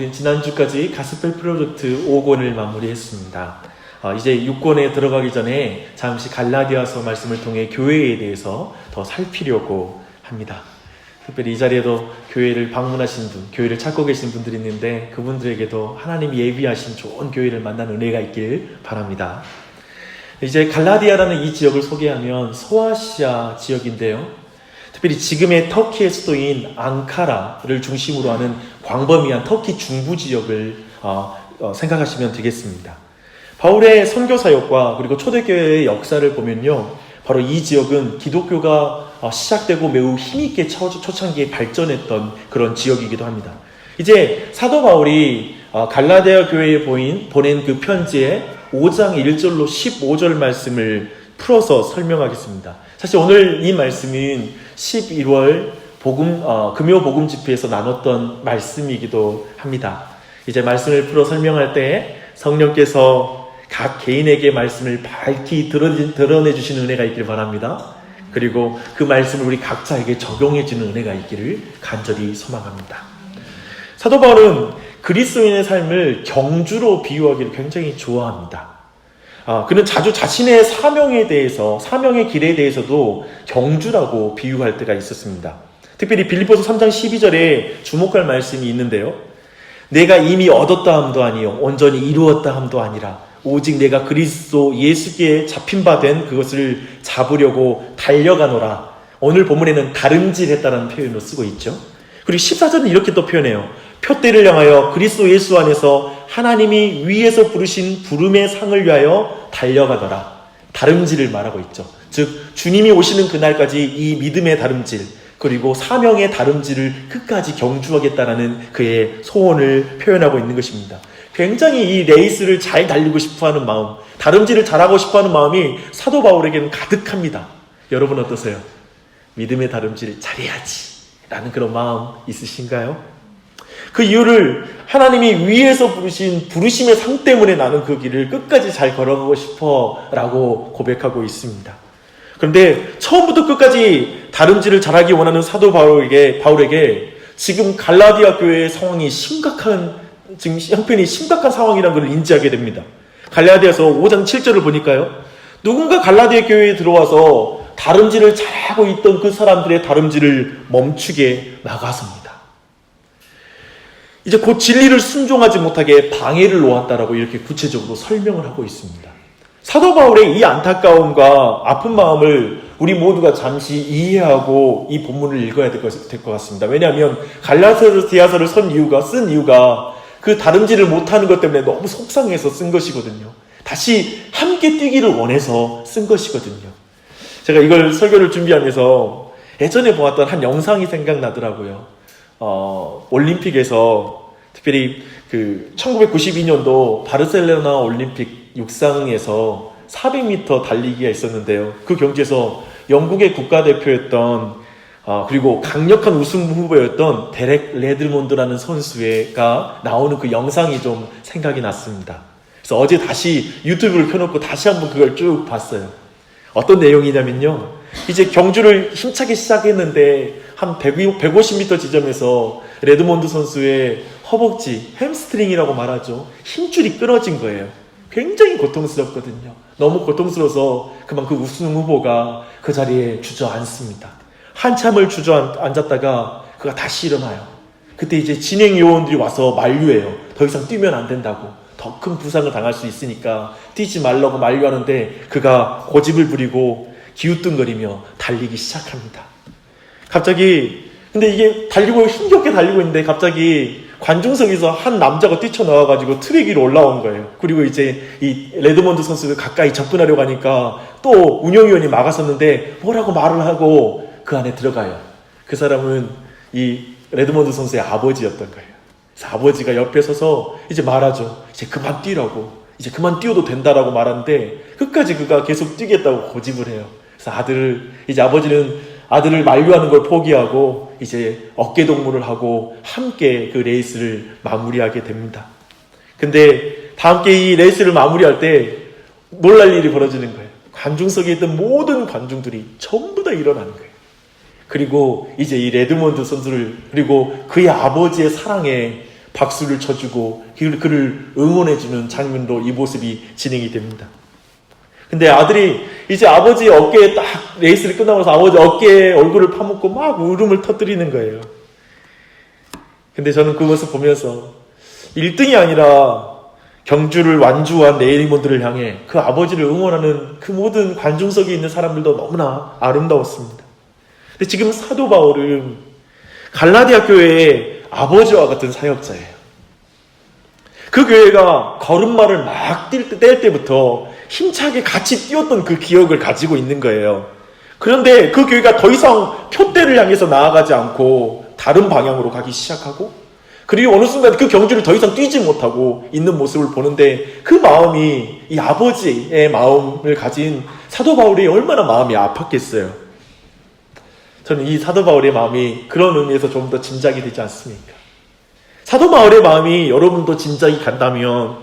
우리는 지난주까지 가스펠 프로젝트 5권을 마무리했습니다. 이제 6권에 들어가기 전에 잠시 갈라디아서 말씀을 통해 교회에 대해서 더 살피려고 합니다. 특별히 이 자리에도 교회를 방문하신 분, 교회를 찾고 계신 분들이 있는데 그분들에게도 하나님이 예비하신 좋은 교회를 만난 은혜가 있길 바랍니다. 이제 갈라디아라는 이 지역을 소개하면 소아시아 지역인데요. 특별히 지금의 터키의 수도인 앙카라를 중심으로 하는 광범위한 터키 중부 지역을 생각하시면 되겠습니다. 바울의 선교 사역과 그리고 초대교회의 역사를 보면요, 바로 이 지역은 기독교가 시작되고 매우 힘있게 초창기에 발전했던 그런 지역이기도 합니다. 이제 사도 바울이 갈라디아 교회에 보낸 그 편지에 5장 1절로 15절 말씀을 풀어서 설명하겠습니다. 사실 오늘 이 말씀은 11월 금요 복음 집회에서 나눴던 말씀이기도 합니다. 이제 말씀을 풀어 설명할 때 성령께서 각 개인에게 말씀을 밝히 드러내 주시는 은혜가 있기를 바랍니다. 그리고 그 말씀을 우리 각자에게 적용해 주는 은혜가 있기를 간절히 소망합니다. 사도 바울은 그리스도인의 삶을 경주로 비유하기를 굉장히 좋아합니다. 그는 자주 자신의 사명의 길에 대해서도 경주라고 비유할 때가 있었습니다. 특별히 빌립보서 3장 12절에 주목할 말씀이 있는데요. 내가 이미 얻었다 함도 아니요 온전히 이루었다 함도 아니라 오직 내가 그리스도 예수께 잡힌 바 된 그것을 잡으려고 달려가노라. 오늘 본문에는 다름질했다는 표현을 쓰고 있죠. 그리고 14절은 이렇게 또 표현해요. 표대를 향하여 그리스도 예수 안에서 하나님이 위에서 부르신 부름의 상을 위하여 달려가더라. 다름질을 말하고 있죠. 즉 주님이 오시는 그날까지 이 믿음의 다름질 그리고 사명의 다름질을 끝까지 경주하겠다라는 그의 소원을 표현하고 있는 것입니다. 굉장히 이 레이스를 잘 달리고 싶어하는 마음, 다름질을 잘하고 싶어하는 마음이 사도 바울에게는 가득합니다. 여러분 어떠세요? 믿음의 다름질을 잘해야지 라는 그런 마음 있으신가요? 그 이유를 하나님이 위에서 부르신 부르심의 상 때문에 나는 그 길을 끝까지 잘 걸어가고 싶어 라고 고백하고 있습니다. 그런데 처음부터 끝까지 다름질을 잘하기 원하는 사도 바울에게 지금 갈라디아 교회의 상황이 지금 형편이 심각한 상황이라는 걸 인지하게 됩니다. 갈라디아서 5장 7절을 보니까요. 누군가 갈라디아 교회에 들어와서 다름질을 잘하고 있던 그 사람들의 다름질을 멈추게 막아섭니다. 이제 곧 진리를 순종하지 못하게 방해를 놓았다라고 이렇게 구체적으로 설명을 하고 있습니다. 사도 바울의 이 안타까움과 아픈 마음을 우리 모두가 잠시 이해하고 이 본문을 읽어야 될 것 같습니다. 왜냐하면 갈라디아서를 쓴 이유가 그 다름질을 못하는 것 때문에 너무 속상해서 쓴 것이거든요. 다시 함께 뛰기를 원해서 쓴 것이거든요. 제가 이걸 설교를 준비하면서 예전에 보았던 한 영상이 생각나더라고요. 올림픽에서 특별히 1992년도 바르셀로나 올림픽 육상에서 400m 달리기가 있었는데요. 그 경기에서 영국의 국가대표였던 그리고 강력한 우승 후보였던 데렉 레드몬드라는 선수가 나오는 그 영상이 좀 생각이 났습니다. 그래서 어제 다시 유튜브를 켜놓고 다시 한번 그걸 쭉 봤어요. 어떤 내용이냐면요. 이제 경주를 힘차게 시작했는데 한 150m 지점에서 레드몬드 선수의 허벅지, 햄스트링이라고 말하죠. 힘줄이 끊어진 거예요. 굉장히 고통스럽거든요. 너무 고통스러워서 그만 그 우승 후보가 그 자리에 주저앉습니다. 한참을 주저앉았다가 그가 다시 일어나요. 그때 이제 진행 요원들이 와서 만류해요. 더 이상 뛰면 안 된다고. 더 큰 부상을 당할 수 있으니까 뛰지 말라고 만류하는데 그가 고집을 부리고 기우뚱거리며 달리기 시작합니다. 갑자기 근데 이게 힘겹게 달리고 있는데 갑자기 관중석에서 한 남자가 뛰쳐나와가지고 트랙 위로 올라온 거예요. 그리고 이제 이 레드몬드 선수가 가까이 접근하려고 하니까 또 운영위원이 막았었는데 뭐라고 말을 하고 그 안에 들어가요. 그 사람은 이 레드몬드 선수의 아버지였던 거예요. 그래서 아버지가 옆에 서서 이제 말하죠. 이제 그만 뛰라고. 이제 그만 뛰어도 된다라고 말하는데 끝까지 그가 계속 뛰겠다고 고집을 해요. 그래서 아버지는 아들을 만류하는 걸 포기하고 이제 어깨동무를 하고 함께 그 레이스를 마무리하게 됩니다. 근데 다 함께 이 레이스를 마무리할 때 놀랄 일이 벌어지는 거예요. 관중석에 있던 모든 관중들이 전부 다 일어나는 거예요. 그리고 이제 이 레드몬드 선수를 그리고 그의 아버지의 사랑에 박수를 쳐주고 그를 응원해주는 장면으로 이 모습이 진행이 됩니다. 근데 아들이 이제 아버지 어깨에 딱 레이스를 끝나고 나서 아버지 어깨에 얼굴을 파묻고 막 울음을 터뜨리는 거예요. 근데 저는 그 모습 보면서 1등이 아니라 경주를 완주한 레이먼드를 향해 그 아버지를 응원하는 그 모든 관중석에 있는 사람들도 너무나 아름다웠습니다. 근데 지금 사도 바울은 갈라디아 교회의 아버지와 같은 사역자예요. 그 교회가 걸음마를 막 뗄 때부터 힘차게 같이 뛰었던 그 기억을 가지고 있는 거예요. 그런데 그 교회가 더 이상 표대를 향해서 나아가지 않고 다른 방향으로 가기 시작하고, 그리고 어느 순간 그 경주를 더 이상 뛰지 못하고 있는 모습을 보는데, 그 마음이 이 아버지의 마음을 가진 사도 바울이 얼마나 마음이 아팠겠어요. 저는 이 사도 바울의 마음이 그런 의미에서 좀 더 짐작이 되지 않습니까? 사도 바울의 마음이 여러분도 짐작이 간다면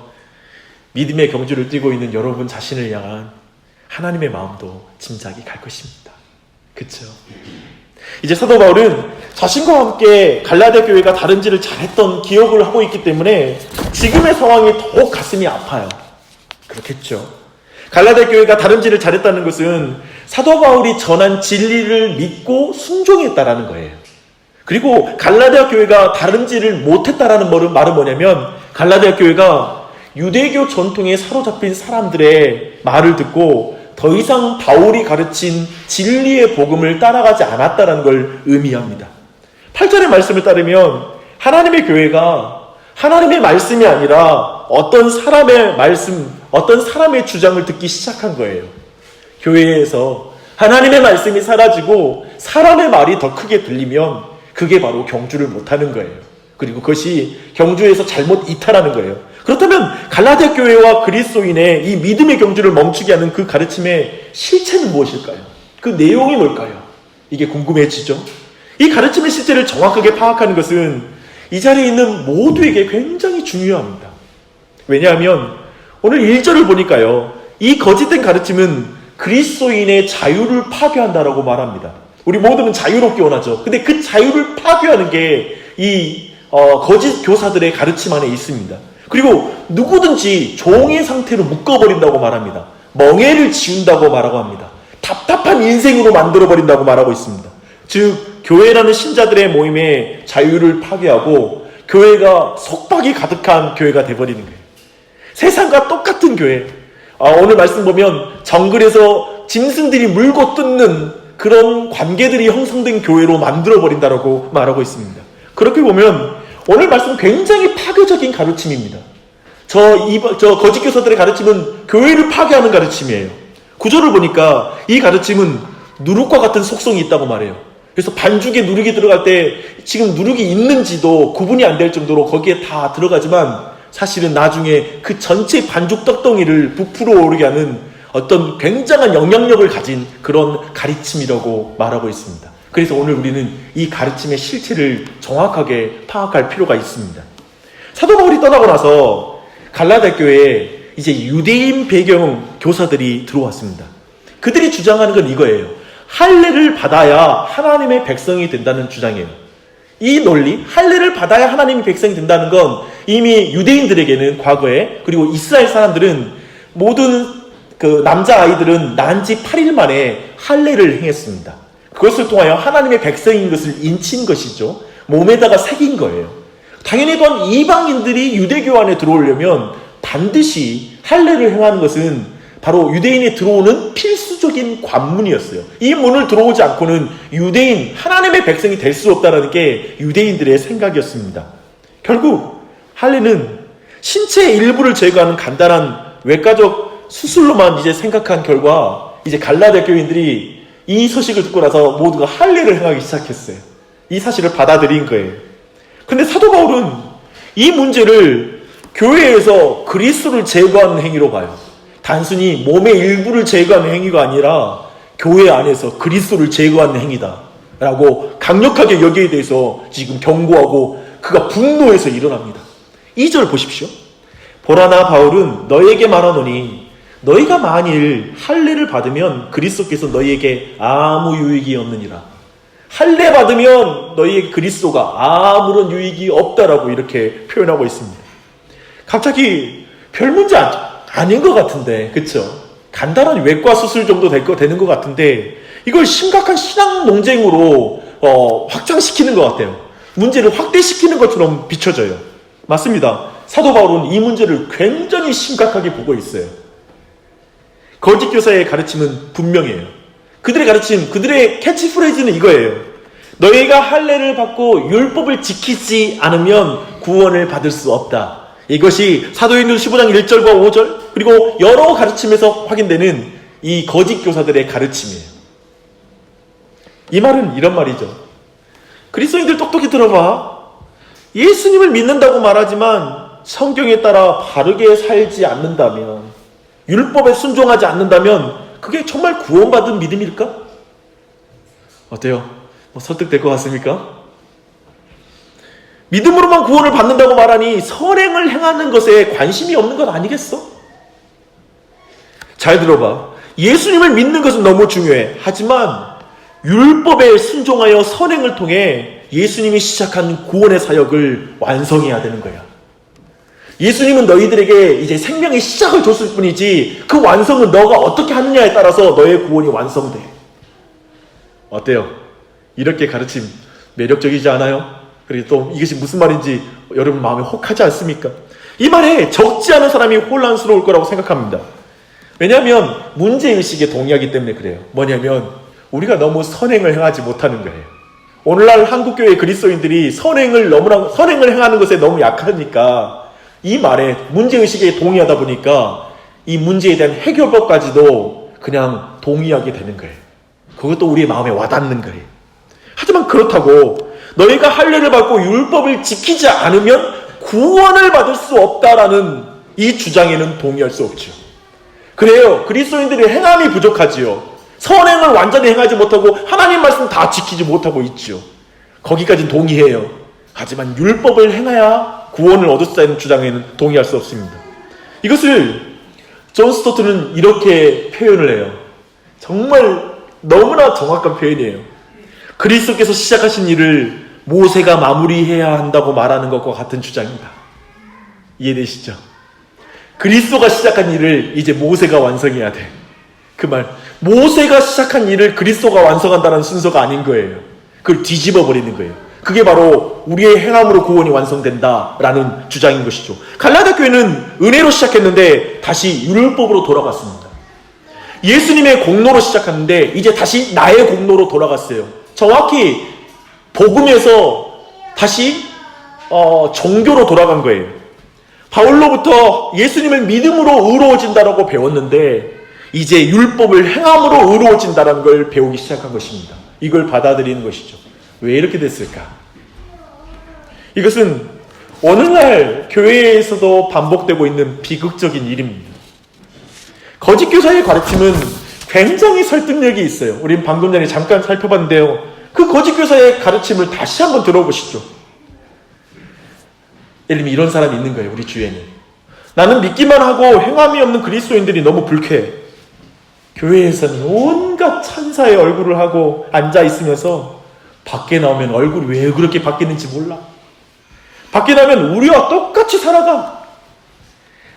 믿음의 경주를 뛰고 있는 여러분 자신을 향한 하나님의 마음도 짐작이 갈 것입니다. 그렇죠? 이제 사도 바울은 자신과 함께 갈라디아 교회가 다른지를 잘했던 기억을 하고 있기 때문에 지금의 상황이 더욱 가슴이 아파요. 그렇겠죠? 갈라디아 교회가 다른지를 잘했다는 것은 사도 바울이 전한 진리를 믿고 순종했다라는 거예요. 그리고 갈라디아 교회가 다른지를 못했다라는 말은 뭐냐면, 갈라디아 교회가 유대교 전통에 사로잡힌 사람들의 말을 듣고 더 이상 바울이 가르친 진리의 복음을 따라가지 않았다는 걸 의미합니다. 8절의 말씀을 따르면 하나님의 교회가 하나님의 말씀이 아니라 어떤 사람의 말씀, 어떤 사람의 주장을 듣기 시작한 거예요. 교회에서 하나님의 말씀이 사라지고 사람의 말이 더 크게 들리면 그게 바로 경주를 못하는 거예요. 그리고 그것이 경주에서 잘못 이탈하는 거예요. 그렇다면 갈라디아 교회와 그리스도인의 이 믿음의 경주를 멈추게 하는 그 가르침의 실체는 무엇일까요? 그 내용이 뭘까요? 이게 궁금해지죠? 이 가르침의 실체를 정확하게 파악하는 것은 이 자리에 있는 모두에게 굉장히 중요합니다. 왜냐하면 오늘 1절을 보니까요, 이 거짓된 가르침은 그리스도인의 자유를 파괴한다라고 말합니다. 우리 모두는 자유롭게 원하죠. 근데 그 자유를 파괴하는 게 이 거짓 교사들의 가르침 안에 있습니다. 그리고 누구든지 종의 상태로 묶어버린다고 말합니다. 멍해를 지운다고 말하고 합니다. 답답한 인생으로 만들어버린다고 말하고 있습니다. 즉 교회라는 신자들의 모임의 자유를 파괴하고 교회가 속박이 가득한 교회가 돼버리는 거예요. 세상과 똑같은 교회. 오늘 말씀 보면 정글에서 짐승들이 물고 뜯는 그런 관계들이 형성된 교회로 만들어버린다고 말하고 있습니다. 그렇게 보면 오늘 말씀 굉장히 파괴적인 가르침입니다. 저 거짓 교사들의 가르침은 교회를 파괴하는 가르침이에요. 구조를 보니까 이 가르침은 누룩과 같은 속성이 있다고 말해요. 그래서 반죽에 누룩이 들어갈 때 지금 누룩이 있는지도 구분이 안 될 정도로 거기에 다 들어가지만 사실은 나중에 그 전체 반죽 떡덩이를 부풀어 오르게 하는 어떤 굉장한 영향력을 가진 그런 가르침이라고 말하고 있습니다. 그래서 오늘 우리는 이 가르침의 실체를 정확하게 파악할 필요가 있습니다. 사도 바울이 떠나고 나서 갈라디아 교회에 이제 유대인 배경 교사들이 들어왔습니다. 그들이 주장하는 건 이거예요. 할례를 받아야 하나님의 백성이 된다는 주장이에요. 이 논리, 할례를 받아야 하나님의 백성이 된다는 건 이미 유대인들에게는 과거에, 그리고 이스라엘 사람들은 모든 그 남자아이들은 난 지 8일 만에 할례를 행했습니다. 그것을 통하여 하나님의 백성인 것을 인친 것이죠. 몸에다가 새긴 거예요. 당연히 또한 이방인들이 유대교 안에 들어오려면 반드시 할례를 행하는 것은 바로 유대인이 들어오는 필수적인 관문이었어요. 이 문을 들어오지 않고는 유대인, 하나님의 백성이 될 수 없다는 게 유대인들의 생각이었습니다. 결국 할례는 신체의 일부를 제거하는 간단한 외과적 수술로만 이제 생각한 결과 이제 갈라디아 교인들이 이 소식을 듣고 나서 모두가 할례를 행하기 시작했어요. 이 사실을 받아들인 거예요. 근데 사도 바울은 이 문제를 교회에서 그리스도를 제거하는 행위로 봐요. 단순히 몸의 일부를 제거하는 행위가 아니라 교회 안에서 그리스도를 제거하는 행위다 라고 강력하게 여기에 대해서 지금 경고하고 그가 분노해서 일어납니다. 2절 보십시오. 보라, 나 바울은 너희에게 말하노니 너희가 만일 할례를 받으면 그리스도께서 너희에게 아무 유익이 없느니라. 할례 받으면 너희의 그리스도가 아무런 유익이 없다라고 이렇게 표현하고 있습니다. 갑자기 별 문제 아닌 것 같은데, 그쵸? 간단한 외과 수술 정도 되는 것 같은데 이걸 심각한 신앙 논쟁으로 확장시키는 것 같아요. 문제를 확대시키는 것처럼 비춰져요. 맞습니다. 사도 바울은 이 문제를 굉장히 심각하게 보고 있어요. 거짓 교사의 가르침은 분명해요. 그들의 가르침, 그들의 캐치프레이즈는 이거예요. 너희가 할례를 받고 율법을 지키지 않으면 구원을 받을 수 없다. 이것이 사도행전 15장 1절과 5절 그리고 여러 가르침에서 확인되는 이 거짓 교사들의 가르침이에요. 이 말은 이런 말이죠. 그리스도인들 똑똑히 들어봐. 예수님을 믿는다고 말하지만 성경에 따라 바르게 살지 않는다면, 율법에 순종하지 않는다면 그게 정말 구원받은 믿음일까? 어때요? 설득될 것 같습니까? 믿음으로만 구원을 받는다고 말하니 선행을 행하는 것에 관심이 없는 것 아니겠어? 잘 들어봐. 예수님을 믿는 것은 너무 중요해. 하지만 율법에 순종하여 선행을 통해 예수님이 시작한 구원의 사역을 완성해야 되는 거야. 예수님은 너희들에게 이제 생명의 시작을 줬을 뿐이지 그 완성은 너가 어떻게 하느냐에 따라서 너의 구원이 완성돼. 어때요? 이렇게 가르침 매력적이지 않아요? 그리고 또 이것이 무슨 말인지 여러분 마음에 혹하지 않습니까? 이 말에 적지 않은 사람이 혼란스러울 거라고 생각합니다. 왜냐하면 문제의식에 동의하기 때문에 그래요. 뭐냐면 우리가 너무 선행을 행하지 못하는 거예요. 오늘날 한국교회 그리스도인들이 선행을 행하는 것에 너무 약하니까 이 말에 문제의식에 동의하다 보니까 이 문제에 대한 해결법까지도 그냥 동의하게 되는 거예요. 그것도 우리의 마음에 와닿는 거예요. 하지만 그렇다고 너희가 할례를 받고 율법을 지키지 않으면 구원을 받을 수 없다라는 이 주장에는 동의할 수 없죠. 그래요. 그리스도인들의 행함이 부족하지요. 선행을 완전히 행하지 못하고 하나님 말씀 다 지키지 못하고 있죠. 거기까지는 동의해요. 하지만 율법을 행해야 구원을 얻을 수 있는 주장에는 동의할 수 없습니다. 이것을 존 스토트는 이렇게 표현을 해요. 정말 너무나 정확한 표현이에요. 그리스도께서 시작하신 일을 모세가 마무리해야 한다고 말하는 것과 같은 주장입니다. 이해되시죠? 그리스도가 시작한 일을 이제 모세가 완성해야 돼. 그 말, 모세가 시작한 일을 그리스도가 완성한다는 순서가 아닌 거예요. 그걸 뒤집어 버리는 거예요. 그게 바로 우리의 행함으로 구원이 완성된다라는 주장인 것이죠. 갈라디아 교회는 은혜로 시작했는데 다시 율법으로 돌아갔습니다. 예수님의 공로로 시작했는데 이제 다시 나의 공로로 돌아갔어요. 정확히 복음에서 다시 종교로 돌아간 거예요. 바울로부터 예수님을 믿음으로 의로워진다라고 배웠는데 이제 율법을 행함으로 의로워진다는 걸 배우기 시작한 것입니다. 이걸 받아들이는 것이죠. 왜 이렇게 됐을까? 이것은 오늘날 교회에서도 반복되고 있는 비극적인 일입니다. 거짓 교사의 가르침은 굉장히 설득력이 있어요. 우린 방금 전에 잠깐 살펴봤는데요. 그 거짓 교사의 가르침을 다시 한번 들어보시죠. 예를 들면 이런 사람이 있는 거예요. 우리 주위에는. 나는 믿기만 하고 행함이 없는 그리스도인들이 너무 불쾌해. 교회에서는 온갖 천사의 얼굴을 하고 앉아있으면서 밖에 나오면 얼굴이 왜 그렇게 바뀌는지 몰라. 밖에 나오면 우리와 똑같이 살아가.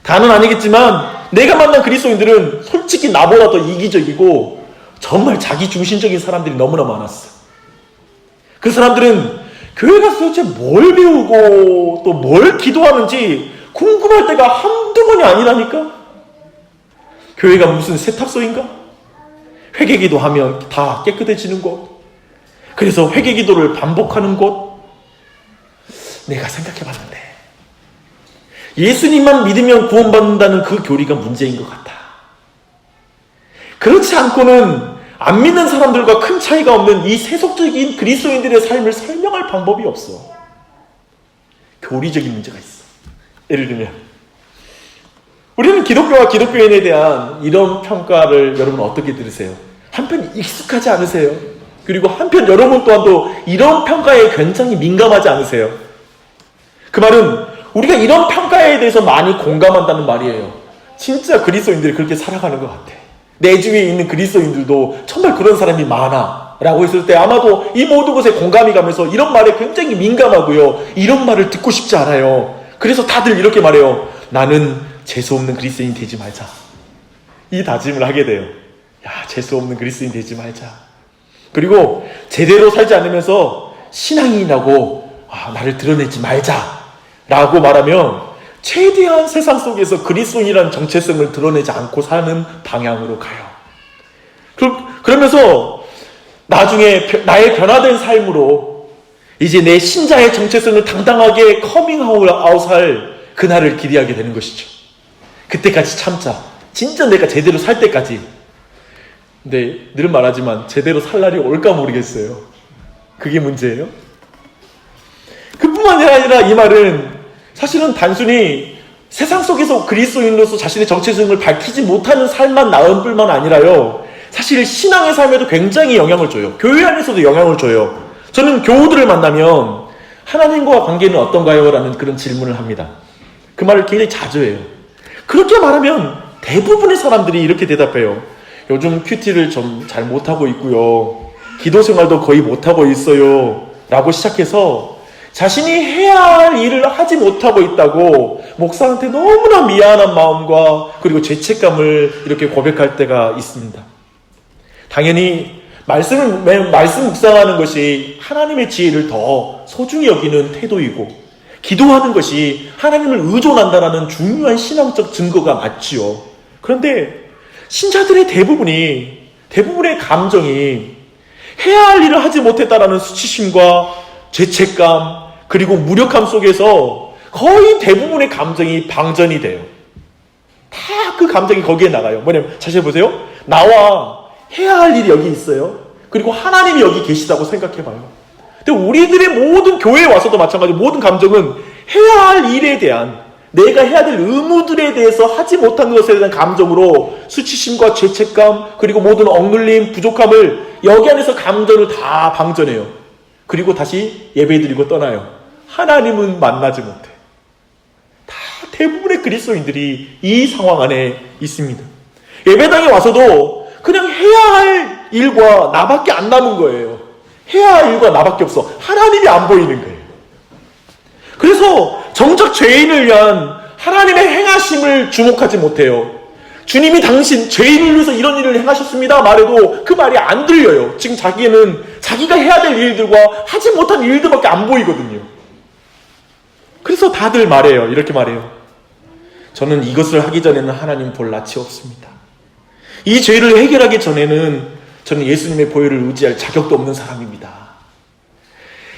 다는 아니겠지만 내가 만난 그리스도인들은 솔직히 나보다 더 이기적이고 정말 자기중심적인 사람들이 너무나 많았어. 그 사람들은 교회 가서 도대체 뭘 배우고 또 뭘 기도하는지 궁금할 때가 한두 번이 아니라니까. 교회가 무슨 세탁소인가? 회개기도 하면 다 깨끗해지는 곳. 그래서 회개기도를 반복하는 곳. 내가 생각해봤는데 예수님만 믿으면 구원받는다는 그 교리가 문제인 것 같아. 그렇지 않고는 안 믿는 사람들과 큰 차이가 없는 이 세속적인 그리스도인들의 삶을 설명할 방법이 없어. 교리적인 문제가 있어. 예를 들면 우리는 기독교와 기독교인에 대한 이런 평가를 여러분 어떻게 들으세요? 한편 익숙하지 않으세요? 그리고 한편 여러분 또한도 이런 평가에 굉장히 민감하지 않으세요? 그 말은 우리가 이런 평가에 대해서 많이 공감한다는 말이에요. 진짜 그리스도인들이 그렇게 살아가는 것 같아. 내 주위에 있는 그리스도인들도 정말 그런 사람이 많아. 라고 했을 때 아마도 이 모든 것에 공감이 가면서 이런 말에 굉장히 민감하고요. 이런 말을 듣고 싶지 않아요. 그래서 다들 이렇게 말해요. 나는 재수없는 그리스도인 되지 말자. 이 다짐을 하게 돼요. 야, 재수없는 그리스도인 되지 말자. 그리고 제대로 살지 않으면서 신앙인이라고 나를 드러내지 말자 라고 말하면 최대한 세상 속에서 그리스도인이라는 정체성을 드러내지 않고 사는 방향으로 가요. 그러면서 나중에 나의 변화된 삶으로 이제 내 신자의 정체성을 당당하게 커밍아웃할 그날을 기대하게 되는 것이죠. 그때까지 참자. 진짜 내가 제대로 살 때까지. 근데 늘 말하지만 제대로 살 날이 올까 모르겠어요. 그게 문제예요. 그뿐만 아니라 이 말은 사실은 단순히 세상 속에서 그리스도인으로서 자신의 정체성을 밝히지 못하는 삶만 나은 뿐만 아니라요. 사실 신앙의 삶에도 굉장히 영향을 줘요. 교회 안에서도 영향을 줘요. 저는 교우들을 만나면 하나님과 관계는 어떤가요? 라는 그런 질문을 합니다. 그 말을 굉장히 자주 해요. 그렇게 말하면 대부분의 사람들이 이렇게 대답해요. 요즘 큐티를 좀 잘 못하고 있고요. 기도 생활도 거의 못하고 있어요. 라고 시작해서 자신이 해야 할 일을 하지 못하고 있다고 목사한테 너무나 미안한 마음과 그리고 죄책감을 이렇게 고백할 때가 있습니다. 당연히 말씀 묵상하는 것이 하나님의 지혜를 더 소중히 여기는 태도이고 기도하는 것이 하나님을 의존한다는 중요한 신앙적 증거가 맞지요. 그런데 신자들의 대부분의 감정이 해야 할 일을 하지 못했다라는 수치심과 죄책감 그리고 무력함 속에서 거의 대부분의 감정이 방전이 돼요. 다 그 감정이 거기에 나가요. 뭐냐면 자세히 보세요. 나와 해야 할 일이 여기 있어요. 그리고 하나님이 여기 계시다고 생각해봐요. 근데 우리들의 모든 교회에 와서도 마찬가지로 모든 감정은 해야 할 일에 대한 내가 해야 될 의무들에 대해서 하지 못한 것에 대한 감정으로 수치심과 죄책감 그리고 모든 억눌림, 부족함을 여기 안에서 감정을 다 방전해요. 그리고 다시 예배드리고 떠나요. 하나님은 만나지 못해. 다 대부분의 그리스도인들이 이 상황 안에 있습니다. 예배당에 와서도 그냥 해야 할 일과 나밖에 안 남은 거예요. 해야 할 일과 나밖에 없어. 하나님이 안 보이는 거예요. 그래서 정작 죄인을 위한 하나님의 행하심을 주목하지 못해요. 주님이 당신 죄인을 위해서 이런 일을 행하셨습니다 말해도 그 말이 안 들려요. 지금 자기는 자기가 해야 될 일들과 하지 못한 일들밖에 안 보이거든요. 그래서 다들 말해요. 이렇게 말해요. 저는 이것을 하기 전에는 하나님 볼 낯이 없습니다. 이 죄를 해결하기 전에는 저는 예수님의 보혈을 의지할 자격도 없는 사람입니다.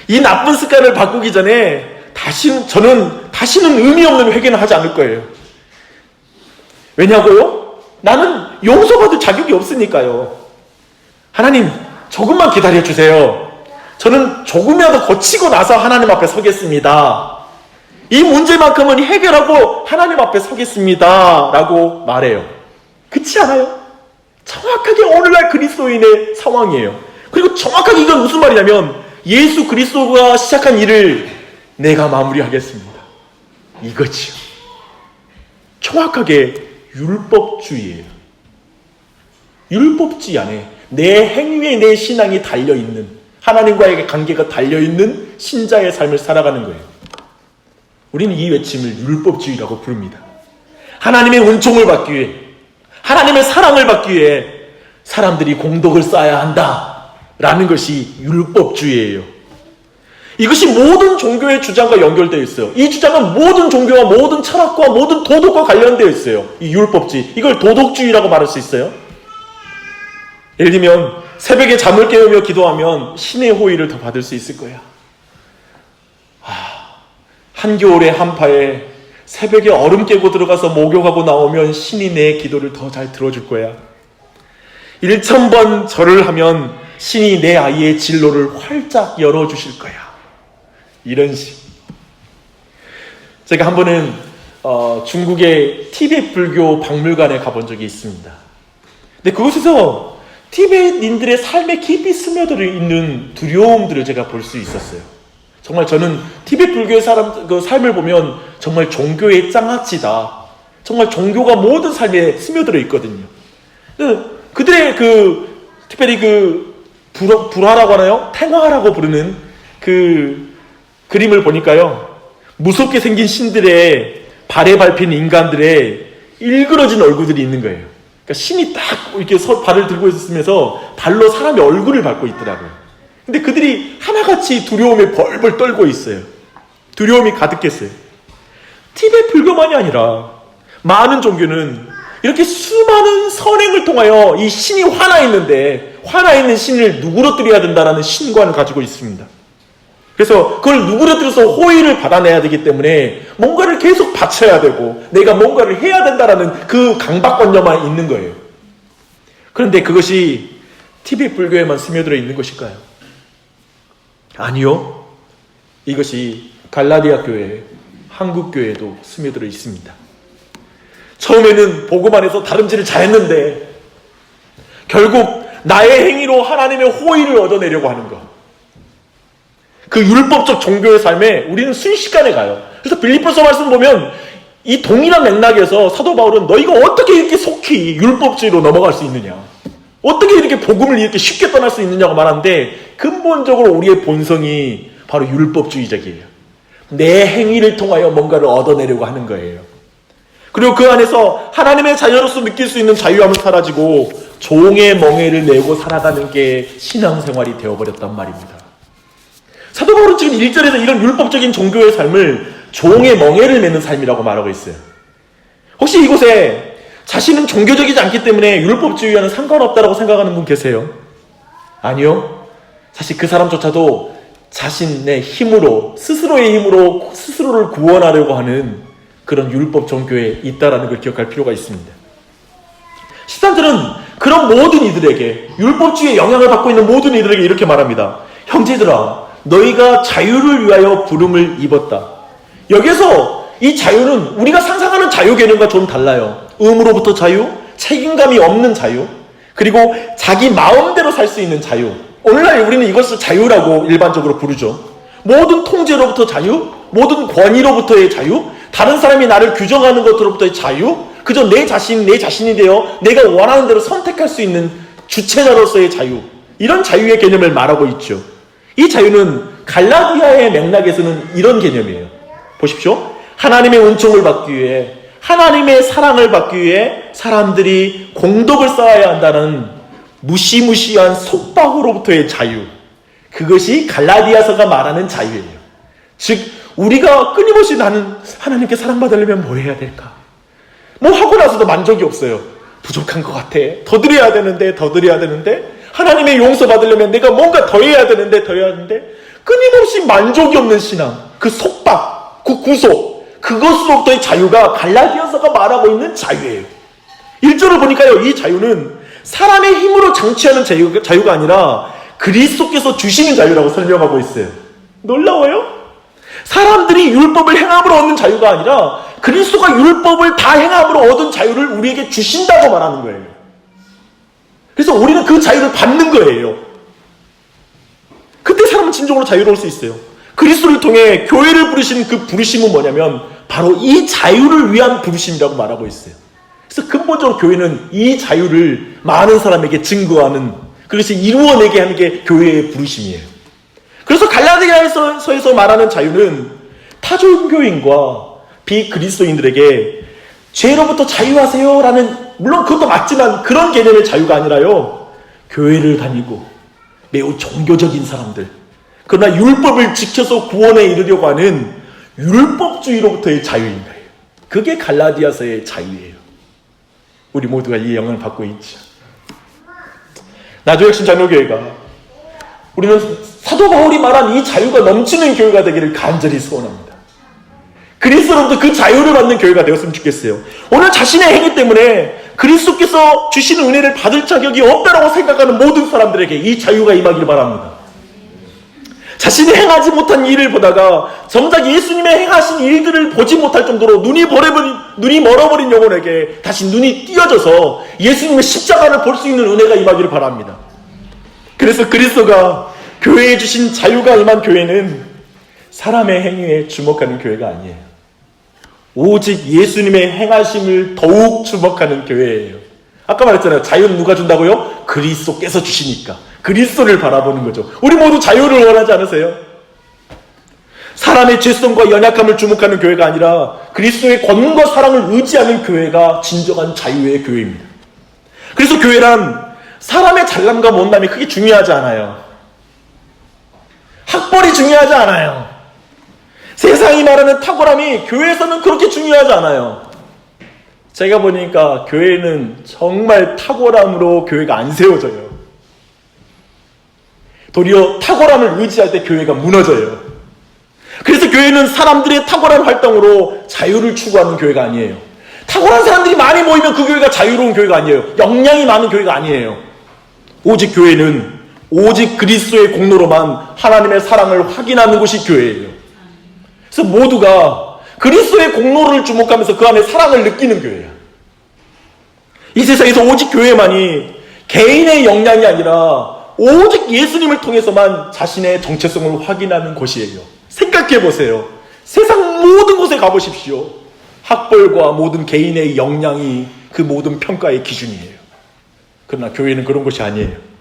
이 나쁜 습관을 바꾸기 전에 저는 다시는 의미 없는 회개는 하지 않을 거예요. 왜냐고요? 나는 용서받을 자격이 없으니까요. 하나님, 조금만 기다려주세요. 저는 조금이라도 고치고 나서 하나님 앞에 서겠습니다. 이 문제만큼은 해결하고 하나님 앞에 서겠습니다. 라고 말해요. 그렇지 않아요? 정확하게 오늘날 그리스도인의 상황이에요. 그리고 정확하게 이건 무슨 말이냐면 예수 그리스도가 시작한 일을 내가 마무리하겠습니다. 이거지요. 정확하게 율법주의예요. 율법주의 안에 내 행위에 내 신앙이 달려있는 하나님과의 관계가 달려있는 신자의 삶을 살아가는 거예요. 우리는 이 외침을 율법주의라고 부릅니다. 하나님의 은총을 받기 위해 하나님의 사랑을 받기 위해 사람들이 공덕을 쌓아야 한다라는 것이 율법주의예요. 이것이 모든 종교의 주장과 연결되어 있어요. 이 주장은 모든 종교와 모든 철학과 모든 도덕과 관련되어 있어요. 이 율법주의. 이걸 도덕주의라고 말할 수 있어요. 예를 들면 새벽에 잠을 깨우며 기도하면 신의 호의를 더 받을 수 있을 거야. 한겨울의 한파에 새벽에 얼음 깨고 들어가서 목욕하고 나오면 신이 내 기도를 더 잘 들어줄 거야. 1000번 절을 하면 신이 내 아이의 진로를 활짝 열어주실 거야. 이런 식. 제가 한 번은 중국의 티베트 불교 박물관에 가본 적이 있습니다. 근데 그곳에서 티베트인들의 삶에 깊이 스며들어 있는 두려움들을 제가 볼 수 있었어요. 정말 저는 티베트 불교의 삶을 보면 정말 종교의 장아찌다. 정말 종교가 모든 삶에 스며들어 있거든요. 그들의 티베트 불화라고 하나요? 탱화라고 부르는 그 그림을 보니까요, 무섭게 생긴 신들의 발에 밟힌 인간들의 일그러진 얼굴들이 있는 거예요. 그러니까 신이 딱 이렇게 발을 들고 있으면서 발로 사람의 얼굴을 밟고 있더라고요. 근데 그들이 하나같이 두려움에 벌벌 떨고 있어요. 두려움이 가득했어요. 티베트 불교만이 아니라 많은 종교는 이렇게 수많은 선행을 통하여 이 신이 화나 있는데, 화나 있는 신을 누그러뜨려야 된다는 신관을 가지고 있습니다. 그래서 그걸 누그러뜨려서 호의를 받아내야 되기 때문에 뭔가를 계속 바쳐야 되고 내가 뭔가를 해야 된다는 그 강박관념만 있는 거예요. 그런데 그것이 티베트 불교에만 스며들어 있는 것일까요? 아니요. 이것이 갈라디아 교회, 한국 교회에도 스며들어 있습니다. 처음에는 복음 안에서 다름질을 잘했는데 결국 나의 행위로 하나님의 호의를 얻어내려고 하는 것. 그 율법적 종교의 삶에 우리는 순식간에 가요. 그래서 빌립보서 말씀 보면 이 동일한 맥락에서 사도 바울은 너희가 어떻게 이렇게 속히 율법주의로 넘어갈 수 있느냐, 어떻게 이렇게 복음을 이렇게 쉽게 떠날 수 있느냐고 말하는데, 근본적으로 우리의 본성이 바로 율법주의적이에요. 내 행위를 통하여 뭔가를 얻어내려고 하는 거예요. 그리고 그 안에서 하나님의 자녀로서 느낄 수 있는 자유함은 사라지고 종의 멍에를 내고 살아가는 게 신앙생활이 되어버렸단 말입니다. 사도 바울은 지금 1절에서 이런 율법적인 종교의 삶을 종의 멍에를 매는 삶이라고 말하고 있어요. 혹시 이곳에 자신은 종교적이지 않기 때문에 율법주의와는 상관없다고 생각하는 분 계세요? 아니요. 사실 그 사람조차도 자신의 힘으로, 스스로의 힘으로 스스로를 구원하려고 하는 그런 율법 종교에 있다는 걸 기억할 필요가 있습니다. 13절은 그런 모든 이들에게, 율법주의의 영향을 받고 있는 모든 이들에게 이렇게 말합니다. 형제들아, 너희가 자유를 위하여 부름을 입었다. 여기서 이 자유는 우리가 상상하는 자유 개념과 좀 달라요. 의무로부터 자유, 책임감이 없는 자유, 그리고 자기 마음대로 살 수 있는 자유. 오늘날 우리는 이것을 자유라고 일반적으로 부르죠. 모든 통제로부터 자유, 모든 권위로부터의 자유, 다른 사람이 나를 규정하는 것으로부터의 자유, 그저 내 자신이 되어 내가 원하는 대로 선택할 수 있는 주체자로서의 자유, 이런 자유의 개념을 말하고 있죠. 이 자유는 갈라디아의 맥락에서는 이런 개념이에요. 보십시오. 하나님의 은총을 받기 위해, 하나님의 사랑을 받기 위해 사람들이 공덕을 쌓아야 한다는 무시무시한 속박으로부터의 자유, 그것이 갈라디아서가 말하는 자유예요. 즉 우리가 끊임없이 나는 하나님께 사랑받으려면 뭘 해야 될까? 뭐 하고 나서도 만족이 없어요. 부족한 것 같아. 더 드려야 되는데 하나님의 용서 받으려면 내가 뭔가 더 해야 되는데 끊임없이 만족이 없는 신앙, 그 속박, 그 구속, 그것으로부터의 자유가 갈라디아서가 말하고 있는 자유예요. 1절을 보니까요, 이 자유는 사람의 힘으로 장치하는 자유가 아니라 그리스도께서 주시는 자유라고 설명하고 있어요. 놀라워요? 사람들이 율법을 행함으로 얻는 자유가 아니라 그리스도가 율법을 다 행함으로 얻은 자유를 우리에게 주신다고 말하는 거예요. 그래서 우리는 그 자유를 받는 거예요. 그때 사람은 진정으로 자유로울 수 있어요. 그리스도를 통해 교회를 부르신 그 부르심은 뭐냐면 바로 이 자유를 위한 부르심이라고 말하고 있어요. 그래서 근본적으로 교회는 이 자유를 많은 사람에게 증거하는, 그것이 이루어내게 하는 게 교회의 부르심이에요. 그래서 갈라디아서에서 말하는 자유는 타종교인과 비그리스도인들에게 죄로부터 자유하세요라는, 물론 그것도 맞지만 그런 개념의 자유가 아니라요, 교회를 다니고 매우 종교적인 사람들, 그러나 율법을 지켜서 구원에 이르려고 하는 율법주의로부터의 자유인 거예요. 그게 갈라디아서의 자유예요. 우리 모두가 이 영향을 받고 있죠. 나주혁신 장로교회가, 우리는 사도 바울이 말한 이 자유가 넘치는 교회가 되기를 간절히 소원합니다. 그리스도로부터 그 자유를 받는 교회가 되었으면 좋겠어요. 오늘 자신의 행위 때문에 그리스도께서 주시는 은혜를 받을 자격이 없다라고 생각하는 모든 사람들에게 이 자유가 임하기를 바랍니다. 자신이 행하지 못한 일을 보다가 정작 예수님의 행하신 일들을 보지 못할 정도로 눈이 멀어버린 영혼에게 다시 눈이 띄어져서 예수님의 십자가를 볼 수 있는 은혜가 임하기를 바랍니다. 그래서 그리스도가 교회에 주신 자유가 임한 교회는 사람의 행위에 주목하는 교회가 아니에요. 오직 예수님의 행하심을 더욱 주목하는 교회예요. 아까 말했잖아요. 자유는 누가 준다고요? 그리스도께서 주시니까 그리스도를 바라보는 거죠. 우리 모두 자유를 원하지 않으세요? 사람의 죄성과 연약함을 주목하는 교회가 아니라 그리스도의 권능과 사랑을 의지하는 교회가 진정한 자유의 교회입니다. 그래서 교회란 사람의 잘남과 못남이 크게 중요하지 않아요. 학벌이 중요하지 않아요. 세상이 말하는 탁월함이 교회에서는 그렇게 중요하지 않아요. 제가 보니까 교회는 정말 탁월함으로 교회가 안 세워져요. 도리어 탁월함을 의지할 때 교회가 무너져요. 그래서 교회는 사람들의 탁월한 활동으로 자유를 추구하는 교회가 아니에요. 탁월한 사람들이 많이 모이면 그 교회가 자유로운 교회가 아니에요. 역량이 많은 교회가 아니에요. 오직 교회는 오직 그리스도의 공로로만 하나님의 사랑을 확인하는 것이 교회예요. 그래서 모두가 그리스도의 공로를 주목하면서 그 안에 사랑을 느끼는 교회야. 이 세상에서 오직 교회만이 개인의 역량이 아니라 오직 예수님을 통해서만 자신의 정체성을 확인하는 곳이에요. 생각해 보세요. 세상 모든 곳에 가보십시오. 학벌과 모든 개인의 역량이 그 모든 평가의 기준이에요. 그러나 교회는 그런 것이 아니에요.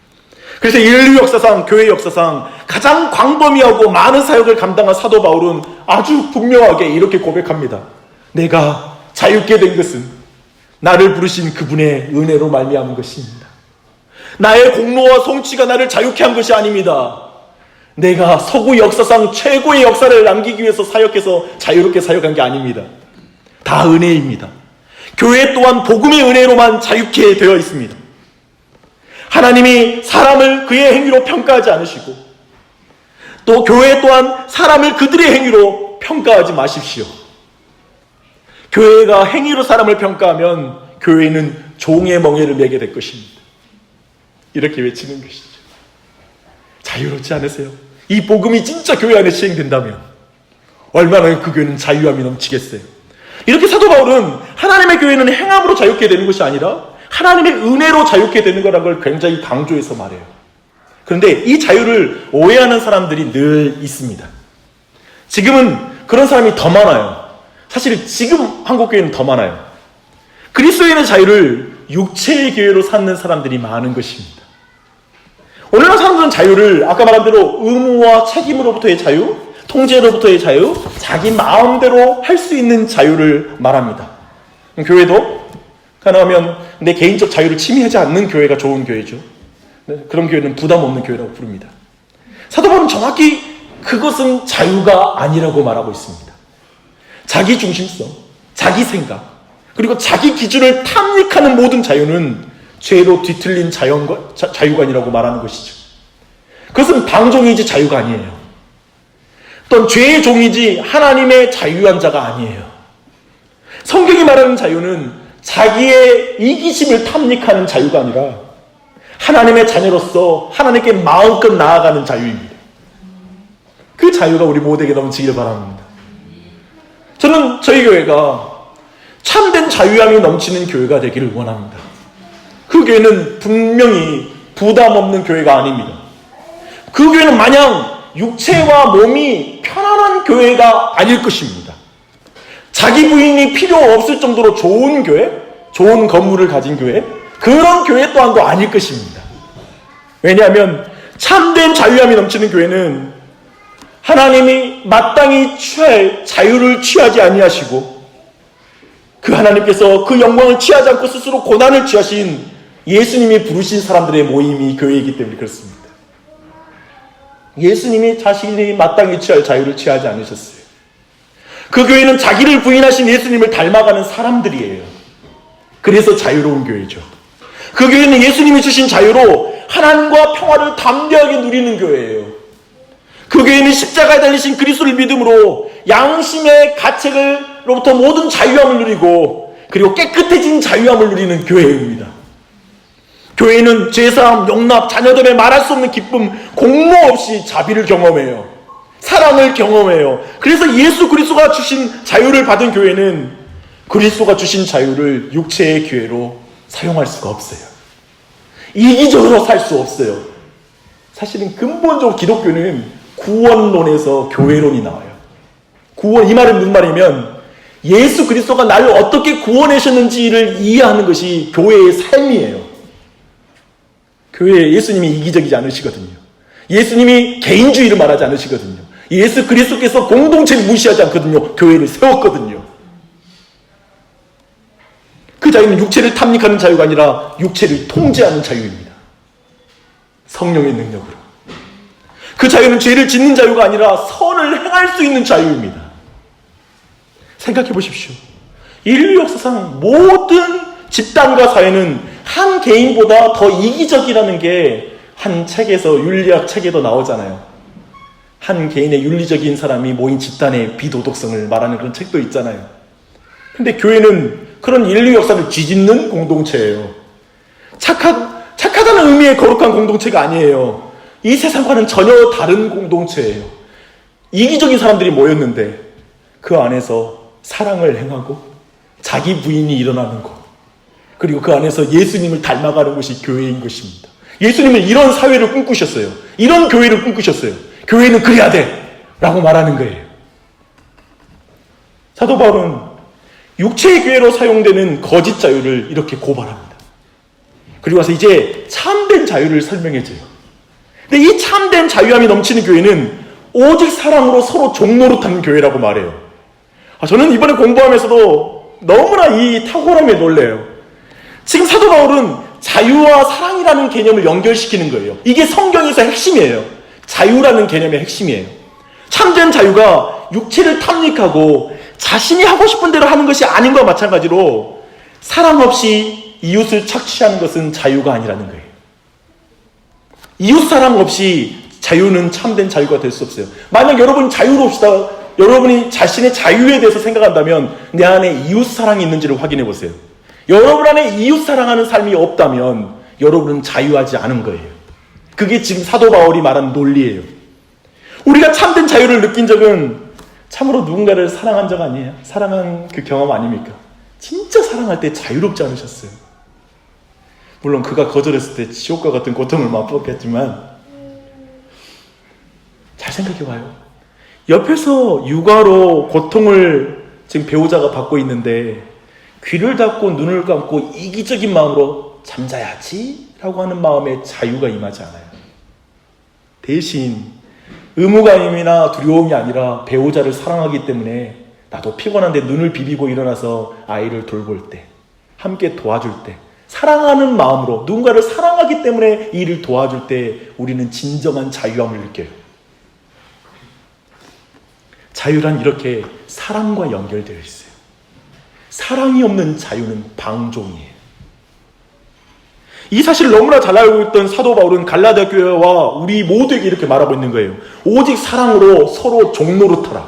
그래서 인류 역사상, 교회 역사상 가장 광범위하고 많은 사역을 감당한 사도 바울은 아주 분명하게 이렇게 고백합니다. 내가 자유케 된 것은 나를 부르신 그분의 은혜로 말미암은 것입니다. 나의 공로와 성취가 나를 자유케 한 것이 아닙니다. 내가 서구 역사상 최고의 역사를 남기기 위해서 사역해서 자유롭게 사역한 게 아닙니다. 다 은혜입니다. 교회 또한 복음의 은혜로만 자유케 되어 있습니다. 하나님이 사람을 그의 행위로 평가하지 않으시고 또 교회 또한 사람을 그들의 행위로 평가하지 마십시오. 교회가 행위로 사람을 평가하면 교회는 종의 멍에를 매게 될 것입니다. 이렇게 외치는 것이죠. 자유롭지 않으세요? 이 복음이 진짜 교회 안에 시행된다면 얼마나 그 교회는 자유함이 넘치겠어요. 이렇게 사도 바울은 하나님의 교회는 행함으로 자유케 되는 것이 아니라 하나님의 은혜로 자유케 되는 거라는 걸 굉장히 강조해서 말해요. 그런데 이 자유를 오해하는 사람들이 늘 있습니다. 지금은 그런 사람이 더 많아요. 사실 지금 한국교회는 더 많아요. 그리스도인의 자유를 육체의 교회로 삼는 사람들이 많은 것입니다. 오늘날 사람들은 자유를 아까 말한 대로 의무와 책임으로부터의 자유, 통제로부터의 자유, 자기 마음대로 할 수 있는 자유를 말합니다. 교회도 가능하면 내 개인적 자유를 침해하지 않는 교회가 좋은 교회죠. 그런 교회는 부담 없는 교회라고 부릅니다. 사도 바울은 정확히 그것은 자유가 아니라고 말하고 있습니다. 자기 중심성, 자기 생각, 그리고 자기 기준을 탐닉하는 모든 자유는 죄로 뒤틀린 자유가 아니라고 말하는 것이죠. 그것은 방종이지 자유가 아니에요. 또는 죄의 종이지 하나님의 자유한 자가 아니에요. 성경이 말하는 자유는 자기의 이기심을 탐닉하는 자유가 아니라 하나님의 자녀로서 하나님께 마음껏 나아가는 자유입니다. 그 자유가 우리 모두에게 넘치기를 바랍니다. 저는 저희 교회가 참된 자유함이 넘치는 교회가 되기를 원합니다. 그 교회는 분명히 부담 없는 교회가 아닙니다. 그 교회는 마냥 육체와 몸이 편안한 교회가 아닐 것입니다. 자기 부인이 필요 없을 정도로 좋은 교회, 좋은 건물을 가진 교회, 그런 교회 또한도 아닐 것입니다. 왜냐하면 참된 자유함이 넘치는 교회는 하나님이 마땅히 취할 자유를 취하지 아니하시고 그 하나님께서 그 영광을 취하지 않고 스스로 고난을 취하신 예수님이 부르신 사람들의 모임이 교회이기 때문에 그렇습니다. 예수님이 자신이 마땅히 취할 자유를 취하지 않으셨어요. 그 교회는 자기를 부인하신 예수님을 닮아가는 사람들이에요. 그래서 자유로운 교회죠. 그 교회는 예수님이 주신 자유로 하나님과 평화를 담대하게 누리는 교회예요. 그 교회는 십자가에 달리신 그리스도를 믿음으로 양심의 가책으로부터 모든 자유함을 누리고 그리고 깨끗해진 자유함을 누리는 교회입니다. 교회는 죄사함, 용납, 자녀됨에 말할 수 없는 기쁨, 공모 없이 자비를 경험해요. 사랑을 경험해요. 그래서 예수 그리스도가 주신 자유를 받은 교회는 그리스도가 주신 자유를 육체의 기회로 사용할 수가 없어요. 이기적으로 살 수 없어요. 사실은 근본적으로 기독교는 구원론에서 교회론이 나와요. 구원, 이 말은 무슨 말이면 예수 그리스도가 나를 어떻게 구원하셨는지를 이해하는 것이 교회의 삶이에요. 교회에 예수님이 이기적이지 않으시거든요. 예수님이 개인주의를 말하지 않으시거든요. 예수 그리스도께서 공동체를 무시하지 않거든요. 교회를 세웠거든요. 그 자유는 육체를 탐닉하는 자유가 아니라 육체를 통제하는 자유입니다. 성령의 능력으로. 그 자유는 죄를 짓는 자유가 아니라 선을 행할 수 있는 자유입니다. 생각해 보십시오. 인류 역사상 모든 집단과 사회는 한 개인보다 더 이기적이라는 게 한 책에서 윤리학 책에도 나오잖아요. 한 개인의 윤리적인 사람이 모인 집단의 비도덕성을 말하는 그런 책도 있잖아요. 근데 교회는 그런 인류 역사를 뒤집는 공동체예요. 착하다는 의미의 거룩한 공동체가 아니에요. 이 세상과는 전혀 다른 공동체예요. 이기적인 사람들이 모였는데 그 안에서 사랑을 행하고 자기 부인이 일어나는 것, 그리고 그 안에서 예수님을 닮아가는 것이 교회인 것입니다. 예수님은 이런 사회를 꿈꾸셨어요. 이런 교회를 꿈꾸셨어요. 교회는 그래야 돼 라고 말하는 거예요. 사도 바울은 육체의 교회로 사용되는 거짓 자유를 이렇게 고발합니다. 그리고 와서 이제 참된 자유를 설명해줘요. 근데 이 참된 자유함이 넘치는 교회는 오직 사랑으로 서로 종노릇하는 교회라고 말해요. 저는 이번에 공부하면서도 너무나 이 탁월함에 놀래요. 지금 사도 바울은 자유와 사랑이라는 개념을 연결시키는 거예요. 이게 성경에서 핵심이에요. 자유라는 개념의 핵심이에요. 참된 자유가 육체를 탐닉하고 자신이 하고 싶은 대로 하는 것이 아닌 것과 마찬가지로 사랑 없이 이웃을 착취하는 것은 자유가 아니라는 거예요. 이웃 사랑 없이 자유는 참된 자유가 될 수 없어요. 만약 여러분이 자유롭시다, 여러분이 자신의 자유에 대해서 생각한다면 내 안에 이웃 사랑이 있는지를 확인해 보세요. 여러분 안에 이웃 사랑하는 삶이 없다면 여러분은 자유하지 않은 거예요. 그게 지금 사도 바울이 말하는 논리예요. 우리가 참된 자유를 느낀 적은 참으로 누군가를 사랑한 적 아니에요? 사랑한 그 경험 아닙니까? 진짜 사랑할 때 자유롭지 않으셨어요? 물론 그가 거절했을 때 지옥과 같은 고통을 맛보았겠지만 잘 생각해봐요. 옆에서 육아로 고통을 지금 배우자가 받고 있는데 귀를 닫고 눈을 감고 이기적인 마음으로 잠자야지 라고 하는 마음에 자유가 임하지 않아요. 대신 의무감이나 두려움이 아니라 배우자를 사랑하기 때문에 나도 피곤한데 눈을 비비고 일어나서 아이를 돌볼 때, 함께 도와줄 때, 사랑하는 마음으로 누군가를 사랑하기 때문에 이 일을 도와줄 때 우리는 진정한 자유함을 느껴요. 자유란 이렇게 사랑과 연결되어 있어요. 사랑이 없는 자유는 방종이에요. 이 사실을 너무나 잘 알고 있던 사도 바울은 갈라디아 교회와 우리 모두에게 이렇게 말하고 있는 거예요. 오직 사랑으로 서로 종노릇하라.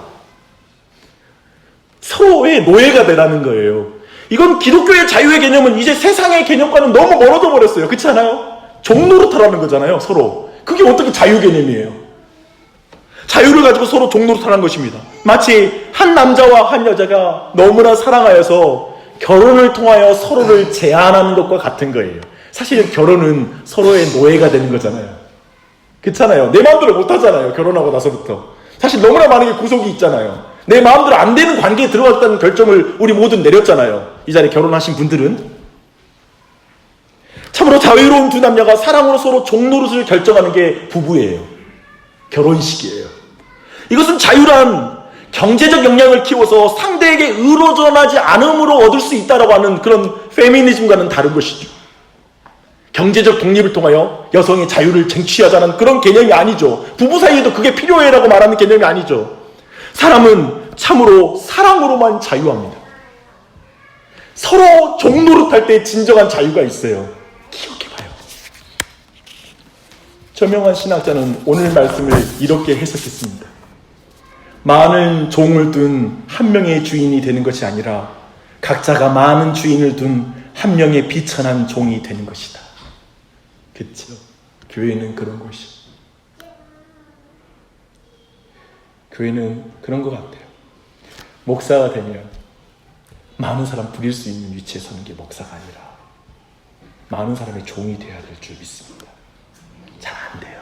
서로의 노예가 되라는 거예요. 이건 기독교의 자유의 개념은 이제 세상의 개념과는 너무 멀어져 버렸어요. 그렇지 않아요? 종노릇하라는 거잖아요. 서로. 그게 어떻게 자유 개념이에요? 자유를 가지고 서로 종노릇하는 것입니다. 마치 한 남자와 한 여자가 너무나 사랑하여서 결혼을 통하여 서로를 제한하는 것과 같은 거예요. 사실 결혼은 서로의 노예가 되는 거잖아요. 그렇잖아요. 내 마음대로 못하잖아요. 결혼하고 나서부터. 사실 너무나 많은 게 구속이 있잖아요. 내 마음대로 안 되는 관계에 들어갔다는 결정을 우리 모두 내렸잖아요. 이 자리에 결혼하신 분들은. 참으로 자유로운 두 남녀가 사랑으로 서로 종노릇을 결정하는 게 부부예요. 결혼식이에요. 이것은 자유란 경제적 역량을 키워서 상대에게 의로전하지 않음으로 얻을 수 있다라고 하는 그런 페미니즘과는 다른 것이죠. 경제적 독립을 통하여 여성의 자유를 쟁취하자는 그런 개념이 아니죠. 부부 사이에도 그게 필요해라고 말하는 개념이 아니죠. 사람은 참으로 사랑으로만 자유합니다. 서로 종노릇할 때 진정한 자유가 있어요. 기억해봐요. 저명한 신학자는 오늘 말씀을 이렇게 해석했습니다. 많은 종을 둔 한 명의 주인이 되는 것이 아니라 각자가 많은 주인을 둔 한 명의 비천한 종이 되는 것이다. 그렇죠? 교회는 그런 곳이. 교회는 그런 것 같아요. 목사가 되면 많은 사람 부릴 수 있는 위치에 서는 게 목사가 아니라 많은 사람의 종이 되어야 될 줄 믿습니다. 잘 안 돼요.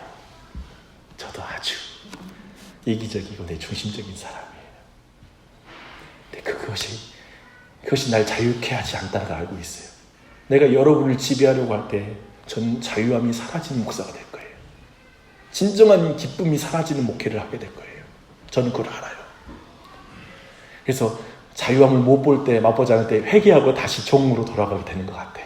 저도 아주 이기적이고 내 중심적인 사람이에요. 근데 그것이 날 자유케 하지 않다는 걸 알고 있어요. 내가 여러분을 지배하려고 할 때 전 자유함이 사라지는 목사가 될 거예요. 진정한 기쁨이 사라지는 목회를 하게 될 거예요. 저는 그걸 알아요. 그래서 자유함을 못 볼 때, 맛보지 않을 때 회개하고 다시 종으로 돌아가게 되는 것 같아요.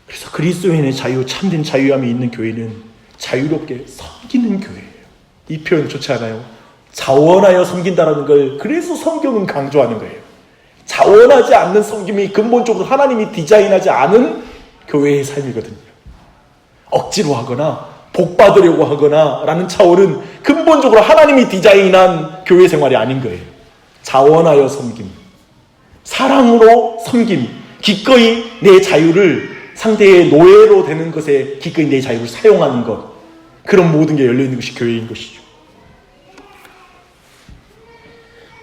그래서 그리스도인의 자유, 참된 자유함이 있는 교회는 자유롭게 섬기는 교회예요. 이 표현 좋지 않아요? 자원하여 섬긴다라는 걸 그래서 성경은 강조하는 거예요. 자원하지 않는 섬김이 근본적으로 하나님이 디자인하지 않은 교회의 삶이거든요. 억지로 하거나 복 받으려고 하거나 라는 차원은 근본적으로 하나님이 디자인한 교회 생활이 아닌 거예요. 자원하여 섬김, 사랑으로 섬김, 기꺼이 내 자유를 상대의 노예로 되는 것에 기꺼이 내 자유를 사용하는 것, 그런 모든 게 열려있는 것이 교회인 것이죠.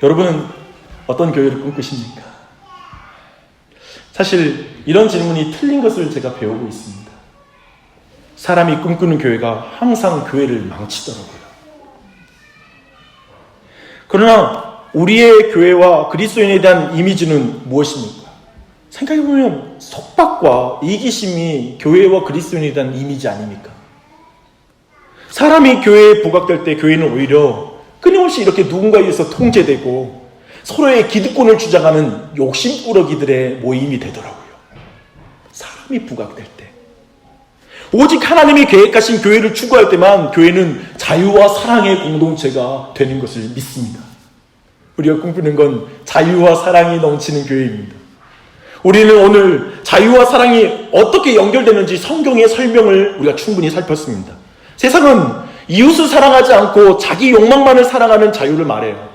여러분은 어떤 교회를 꿈꾸십니까? 사실 이런 질문이 틀린 것을 제가 배우고 있습니다. 사람이 꿈꾸는 교회가 항상 교회를 망치더라고요. 그러나 우리의 교회와 그리스도인에 대한 이미지는 무엇입니까? 생각해보면 속박과 이기심이 교회와 그리스도인에 대한 이미지 아닙니까? 사람이 교회에 부각될 때 교회는 오히려 끊임없이 이렇게 누군가에 의해서 통제되고 서로의 기득권을 주장하는 욕심꾸러기들의 모임이 되더라고요. 사람이 부각될 때. 오직 하나님이 계획하신 교회를 추구할 때만 교회는 자유와 사랑의 공동체가 되는 것을 믿습니다. 우리가 꿈꾸는 건 자유와 사랑이 넘치는 교회입니다. 우리는 오늘 자유와 사랑이 어떻게 연결되는지 성경의 설명을 우리가 충분히 살폈습니다. 세상은 이웃을 사랑하지 않고 자기 욕망만을 사랑하는 자유를 말해요.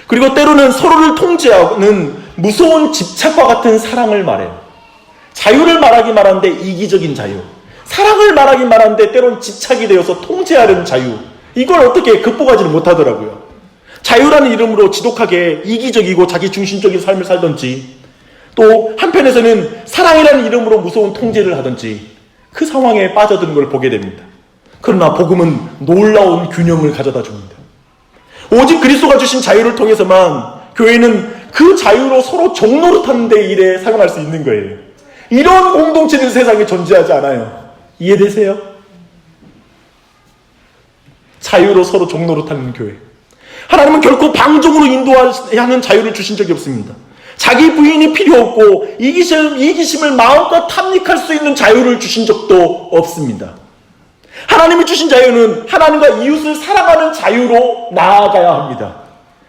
그리고 때로는 서로를 통제하는 무서운 집착과 같은 사랑을 말해요. 자유를 말하기 말하는데 이기적인 자유, 사랑을 말하기 말하는데 때로는 집착이 되어서 통제하려는 자유, 이걸 어떻게 극복하지를 못하더라고요. 자유라는 이름으로 지독하게 이기적이고 자기중심적인 삶을 살던지, 또 한편에서는 사랑이라는 이름으로 무서운 통제를 하든지 그 상황에 빠져드는 걸 보게 됩니다. 그러나 복음은 놀라운 균형을 가져다 줍니다. 오직 그리스도가 주신 자유를 통해서만 교회는 그 자유로 서로 종노릇하는 데 일에 사용할 수 있는 거예요. 이런 공동체는 세상에 존재하지 않아요. 이해되세요? 자유로 서로 종노릇하는 교회. 하나님은 결코 방종으로 인도하는 자유를 주신 적이 없습니다. 자기 부인이 필요 없고 이기심을 마음껏 탐닉할 수 있는 자유를 주신 적도 없습니다. 하나님이 주신 자유는 하나님과 이웃을 사랑하는 자유로 나아가야 합니다.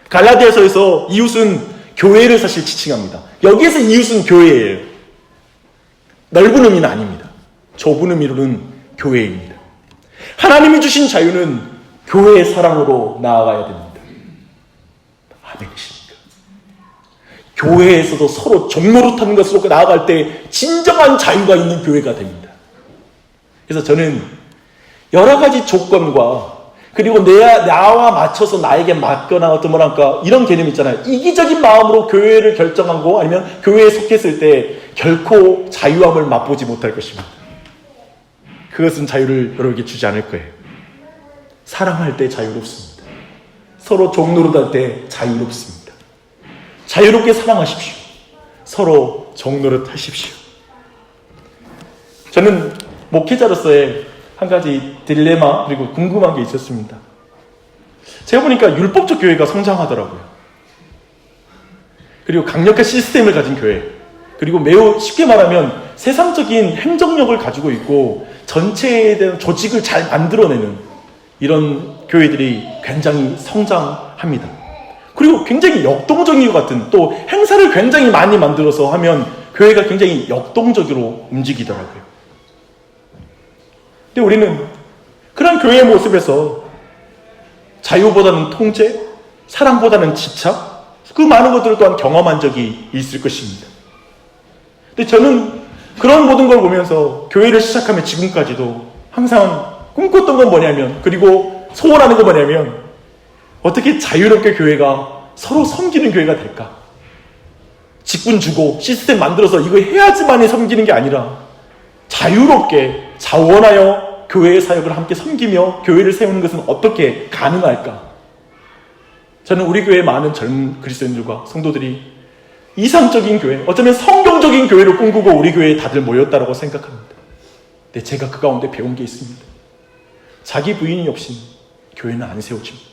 갈라디아서에서 이웃은 교회를 사실 지칭합니다. 여기에서 이웃은 교회예요. 넓은 의미는 아닙니다. 좁은 의미로는 교회입니다. 하나님이 주신 자유는 교회의 사랑으로 나아가야 됩니다. 아멘이십니까? 교회에서도 서로 종노릇하는 것으로 나아갈 때 진정한 자유가 있는 교회가 됩니다. 그래서 저는 여러 가지 조건과 그리고 나와 맞춰서 나에게 맞거나 어떤 뭐랄까 이런 개념 있잖아요. 이기적인 마음으로 교회를 결정하고 아니면 교회에 속했을 때 결코 자유함을 맛보지 못할 것입니다. 그것은 자유를 여러분에게 주지 않을 거예요. 사랑할 때 자유롭습니다. 서로 종노릇할 때 자유롭습니다. 자유롭게 사랑하십시오. 서로 종노릇하십시오. 저는 목회자로서의 한 가지 딜레마 그리고 궁금한 게 있었습니다. 제가 보니까 율법적 교회가 성장하더라고요. 그리고 강력한 시스템을 가진 교회, 그리고 매우 쉽게 말하면 세상적인 행정력을 가지고 있고 전체에 대한 조직을 잘 만들어내는 이런 교회들이 굉장히 성장합니다. 그리고 굉장히 역동적인 것 같은, 또 행사를 굉장히 많이 만들어서 하면 교회가 굉장히 역동적으로 움직이더라고요. 근데 우리는 그런 교회의 모습에서 자유보다는 통제, 사랑보다는 집착, 그 많은 것들을 또한 경험한 적이 있을 것입니다. 근데 저는 그런 모든 걸 보면서 교회를 시작하면 지금까지도 항상 꿈꿨던 건 뭐냐면, 그리고 소원하는 건 뭐냐면, 어떻게 자유롭게 교회가 서로 섬기는 교회가 될까? 직분 주고 시스템 만들어서 이거 해야지만이 섬기는 게 아니라 자유롭게 자원하여 교회의 사역을 함께 섬기며 교회를 세우는 것은 어떻게 가능할까? 저는 우리 교회의 많은 젊은 그리스도인들과 성도들이 이상적인 교회, 어쩌면 성경적인 교회를 꿈꾸고 우리 교회에 다들 모였다고 생각합니다. 근데 제가 그 가운데 배운 게 있습니다. 자기 부인이 없인 교회는 안 세워집니다.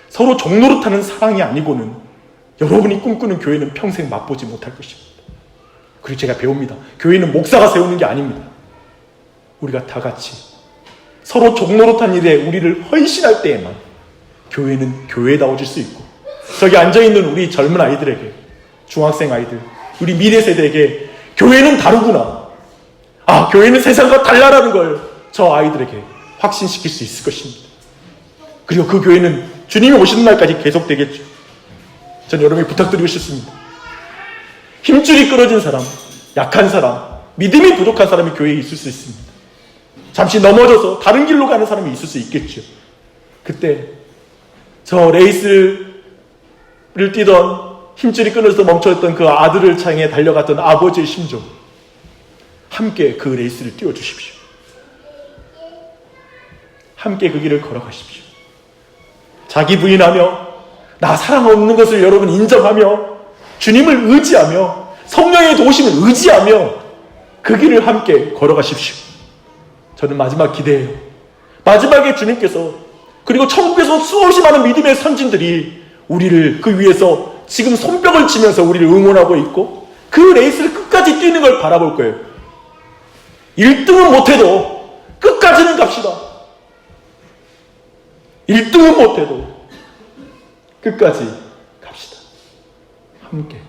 서로 종노릇하는 사랑이 아니고는 여러분이 꿈꾸는 교회는 평생 맛보지 못할 것입니다. 그리고 제가 배웁니다. 교회는 목사가 세우는 게 아닙니다. 우리가 다 같이 서로 종노릇한 일에 우리를 헌신할 때에만 교회는 교회다워질 수 있고, 저기 앉아있는 우리 젊은 아이들에게, 중학생 아이들, 우리 미래 세대에게 교회는 다르구나, 아, 교회는 세상과 달라라는 걸 저 아이들에게 확신시킬 수 있을 것입니다. 그리고 그 교회는 주님이 오시는 날까지 계속되겠죠. 전 여러분이 부탁드리고 싶습니다. 힘줄이 끊어진 사람, 약한 사람, 믿음이 부족한 사람이 교회에 있을 수 있습니다. 잠시 넘어져서 다른 길로 가는 사람이 있을 수 있겠죠. 그때 저 레이스를 뛰던, 힘줄이 끊어져서 멈춰있던 그 아들을 향해 달려갔던 아버지의 심정, 함께 그 레이스를 뛰어주십시오. 함께 그 길을 걸어가십시오. 자기 부인하며 나 사랑 없는 것을 여러분 인정하며 주님을 의지하며 성령의 도우심을 의지하며 그 길을 함께 걸어가십시오. 저는 마지막 기대해요. 마지막에 주님께서, 그리고 천국에서 수없이 많은 믿음의 선진들이 우리를 그 위에서 지금 손뼉을 치면서 우리를 응원하고 있고 그 레이스를 끝까지 뛰는 걸 바라볼 거예요. 1등은 못해도 끝까지는 갑시다. 1등은 못해도 끝까지 갑시다. 함께.